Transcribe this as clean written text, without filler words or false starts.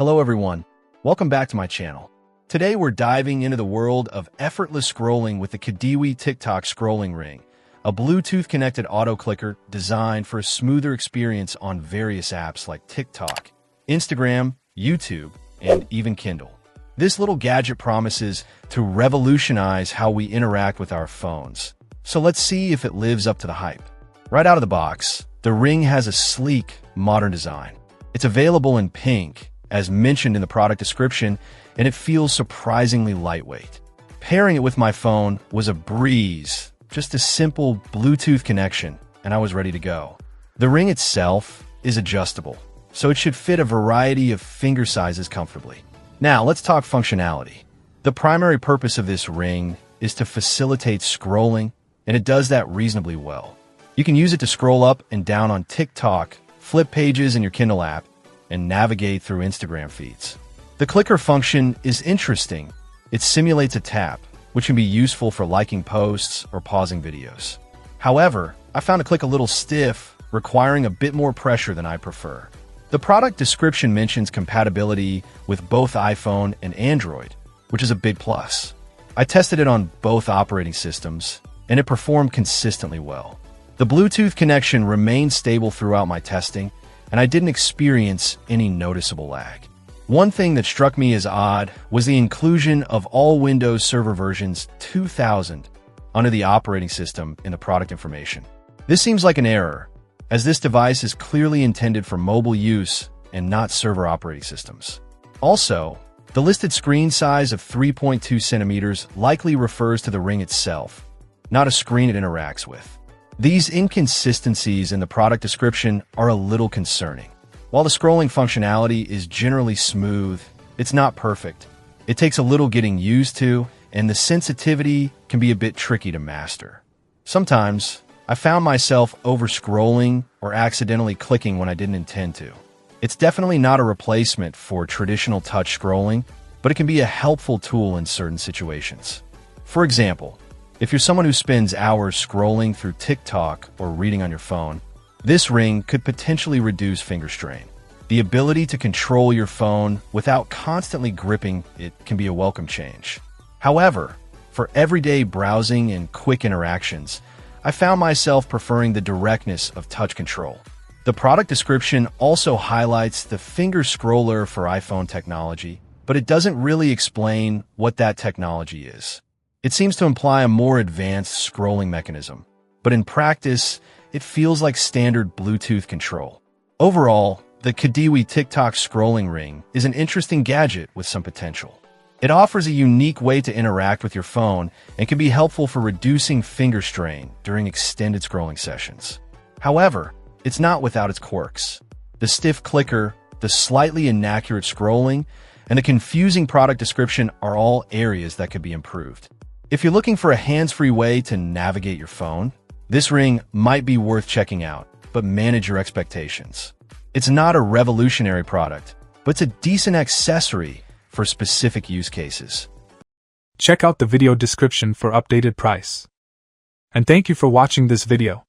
Hello everyone, welcome back to my channel. Today we're diving into the world of effortless scrolling with the Cadiwe TikTok scrolling ring, a Bluetooth-connected auto-clicker designed for a smoother experience on various apps like TikTok, Instagram, YouTube, and even Kindle. This little gadget promises to revolutionize how we interact with our phones. So let's see if it lives up to the hype. Right out of the box, the ring has a sleek, modern design. It's available in pink, as mentioned in the product description, and it feels surprisingly lightweight. Pairing it with my phone was a breeze, just a simple Bluetooth connection, and I was ready to go. The ring itself is adjustable, so it should fit a variety of finger sizes comfortably. Now, let's talk functionality. The primary purpose of this ring is to facilitate scrolling, and it does that reasonably well. You can use it to scroll up and down on TikTok, flip pages in your Kindle app, and navigate through Instagram feeds. The clicker function is interesting. It simulates a tap, which can be useful for liking posts or pausing videos. However, I found the click a little stiff, requiring a bit more pressure than I prefer. The product description mentions compatibility with both iPhone and Android, which is a big plus. I tested it on both operating systems, and it performed consistently well. The Bluetooth connection remained stable throughout my testing, and I didn't experience any noticeable lag. One thing that struck me as odd was the inclusion of all Windows Server versions 2000 under the operating system in the product information. This seems like an error, as this device is clearly intended for mobile use and not server operating systems. Also, the listed screen size of 3.2 centimeters likely refers to the ring itself, not a screen it interacts with. These inconsistencies in the product description are a little concerning. While the scrolling functionality is generally smooth, it's not perfect. It takes a little getting used to, and the sensitivity can be a bit tricky to master. Sometimes, I found myself over-scrolling or accidentally clicking when I didn't intend to. It's definitely not a replacement for traditional touch scrolling, but it can be a helpful tool in certain situations. For example, if you're someone who spends hours scrolling through TikTok or reading on your phone, this ring could potentially reduce finger strain. The ability to control your phone without constantly gripping it can be a welcome change. However, for everyday browsing and quick interactions, I found myself preferring the directness of touch control. The product description also highlights the finger scroller for iPhone technology, but it doesn't really explain what that technology is. It seems to imply a more advanced scrolling mechanism, but in practice, it feels like standard Bluetooth control. Overall, the Cadiwe TikTok scrolling ring is an interesting gadget with some potential. It offers a unique way to interact with your phone and can be helpful for reducing finger strain during extended scrolling sessions. However, it's not without its quirks. The stiff clicker, the slightly inaccurate scrolling, and the confusing product description are all areas that could be improved. If you're looking for a hands-free way to navigate your phone, this ring might be worth checking out, but manage your expectations. It's not a revolutionary product, but it's a decent accessory for specific use cases. Check out the video description for updated price. And thank you for watching this video.